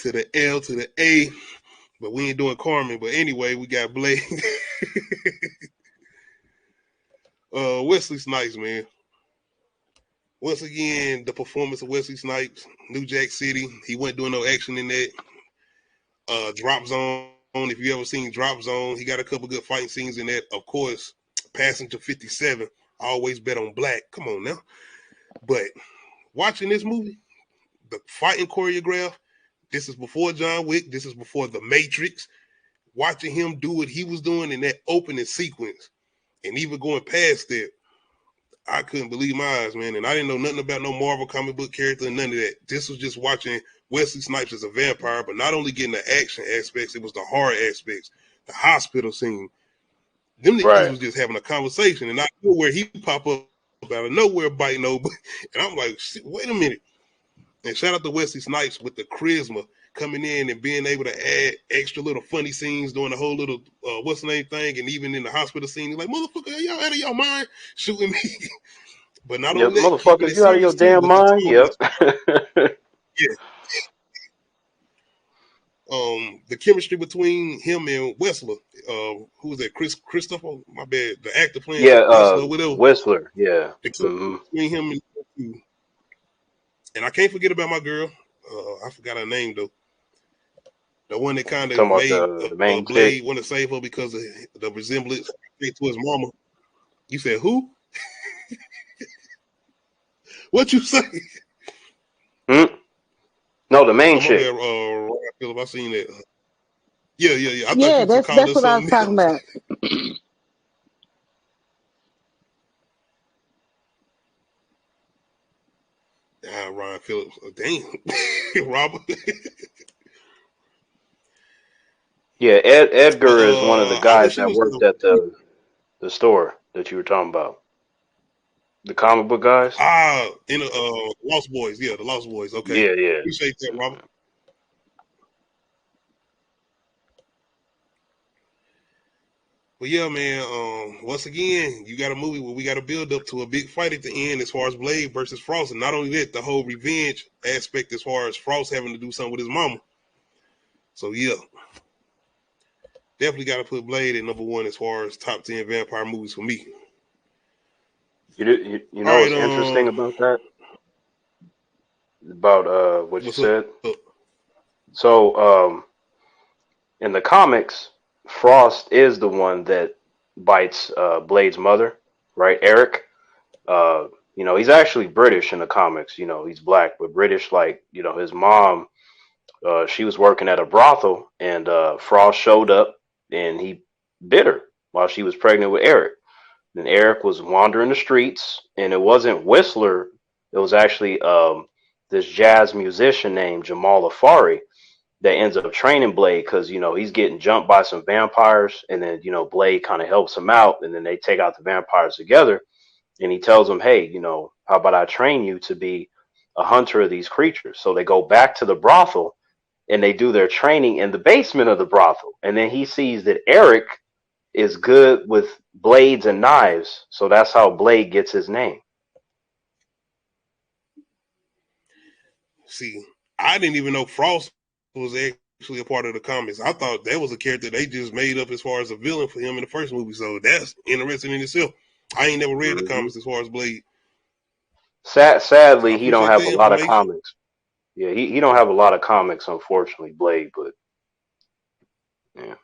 to the L to the A, but we ain't doing Carmen. But anyway, we got Blade. Wesley Snipes, man. Once again, the performance of Wesley Snipes, New Jack City. He wasn't doing no action in that. Drop Zone. If you ever seen Drop Zone, he got a couple good fighting scenes in that. Of course, Passenger 57. I always bet on black. Come on now. But watching this movie, the fighting choreograph, this is before John Wick. This is before The Matrix. Watching him do what he was doing in that opening sequence, and even going past that, I couldn't believe my eyes, man. And I didn't know nothing about no Marvel comic book character and none of that. This was just watching Wesley Snipes as a vampire, but not only getting the action aspects, it was the horror aspects, the hospital scene. Them niggas was just having a conversation, and I know where he pop up out of nowhere biting over. And I'm like, wait a minute. And shout out to Wesley Snipes with the charisma coming in and being able to add extra little funny scenes during the whole little what's the name thing, and even in the hospital scene, he's like, motherfucker, y'all out of your mind shooting me. But not only that, motherfuckers, you out of your damn mind. Yep. Yeah. The chemistry between him and Wesley, who was that? Christopher, my bad, the actor playing Wesley, Whistler, yeah. The chemistry between him and I can't forget about my girl. I forgot her name though. The one that kind of made the main Blade want to save her because of the resemblance to his mama. You said who? What you say? No, the main chick. I seen that. Yeah. Yeah, that's what I was talking about. Ryan Phillips. Damn. Robert. Yeah, Edgar is one of the guys that worked at the store that you were talking about. The comic book guys? In Lost Boys. Yeah, the Lost Boys. Okay. Yeah. Appreciate that, Robert. But yeah, man, once again, you got a movie where we got to build up to a big fight at the end as far as Blade versus Frost. And not only that, the whole revenge aspect as far as Frost having to do something with his mama. So yeah. Definitely got to put Blade at number one as far as top 10 vampire movies for me. You know what's interesting about that? About what you said? So, in the comics, Frost is the one that bites Blade's mother, right? Eric. He's actually British in the comics. He's black, but British. Like, his mom, she was working at a brothel, and Frost showed up, and he bit her while she was pregnant with Eric. And Eric was wandering the streets, and it wasn't Whistler. It was actually this jazz musician named Jamal Afari that ends up training Blade because, he's getting jumped by some vampires, and then, Blade kind of helps him out, and then they take out the vampires together. And he tells him, hey, how about I train you to be a hunter of these creatures? So they go back to the brothel, and they do their training in the basement of the brothel. And then he sees that Eric is good with blades and knives. So that's how Blade gets his name. See, I didn't even know Frost was actually a part of the comics. I thought that was a character they just made up as far as a villain for him in the first movie. So that's interesting in itself. I ain't never read the comics as far as Blade. Sadly, he don't have a lot of comics. Yeah, he don't have a lot of comics, unfortunately, Blade, but yeah.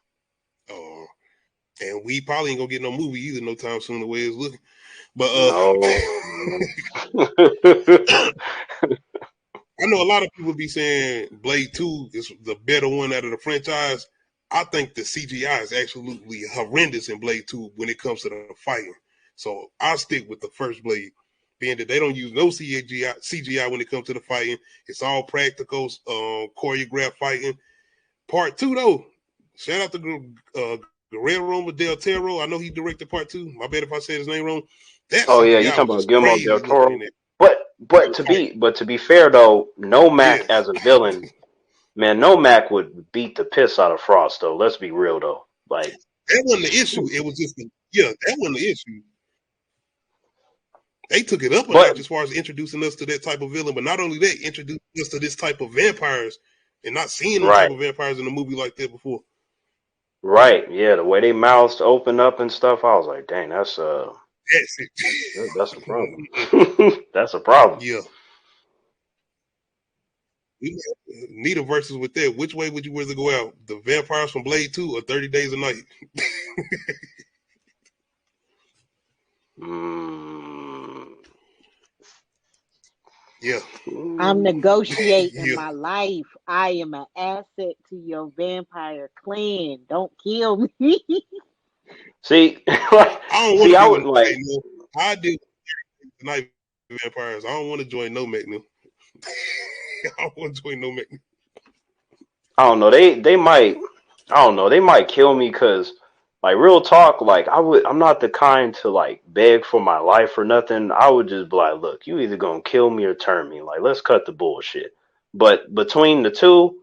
And we probably ain't gonna get no movie either no time soon the way it's looking. But I know a lot of people be saying Blade 2 is the better one out of the franchise. I think the CGI is absolutely horrendous in Blade 2 when it comes to the fighting. So I'll stick with the first Blade, being that they don't use no CGI when it comes to the fighting. It's all practical, choreographed fighting. Part 2, though, shout out to Guillermo del Toro. I know he directed Part 2. My bad if I said his name wrong. You talking about Guillermo del Toro? But to be fair though, Nomak as a villain, man, Nomak would beat the piss out of Frost though. Let's be real though. Like that wasn't the issue. It was just that wasn't the issue. They took it up a notch as far as introducing us to that type of villain, but not only that, introducing us to this type of vampires and not seeing them type Right. of vampires in a movie like that before. Right. Yeah. The way they mouths open up and stuff, I was like, dang, that's That's it. that's a problem. That's a problem. Yeah. We need a versus with that. Which way would you rather go out? The vampires from Blade 2 or 30 Days a Night? Mm. Yeah. I'm negotiating Yeah. my life. I am an asset to your vampire clan. Don't kill me. See, like, I don't want see, to I be would with like. no. I do night vampires. I don't want to join no McNeil. I don't want to join no McNeil. I don't know. They might. I don't know. They might kill me because, like, real talk. Like, I'm not the kind to like beg for my life or nothing. I would just be like, look, you either gonna kill me or turn me. Like, let's cut the bullshit. But between the two,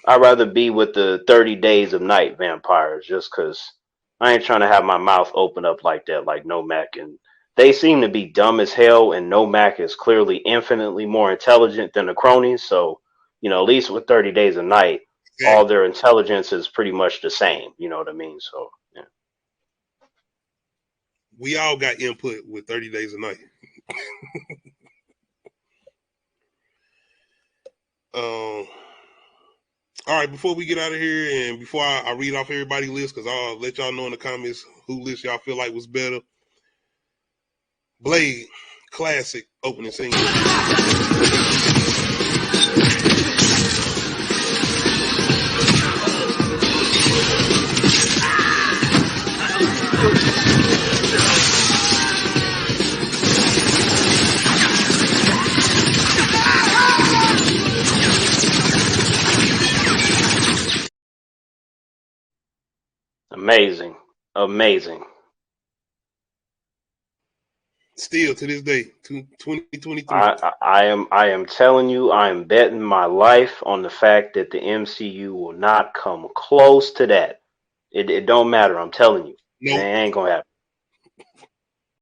I'd rather be with the 30 Days of Night vampires, just because I ain't trying to have my mouth open up like that, like Nomak. And they seem to be dumb as hell, and Nomak is clearly infinitely more intelligent than the cronies. So, at least with 30 Days of Night, all Exactly. their intelligence is pretty much the same. You know what I mean? So yeah. We all got input with 30 Days a Night. All right, before we get out of here and before I read off everybody's list, because I'll let y'all know in the comments who list y'all feel like was better. Blade, classic opening scene. Amazing. Amazing. Still to this day, 2023. I am telling you, I am betting my life on the fact that the MCU will not come close to that. It don't matter. I'm telling you, it No, ain't gonna happen.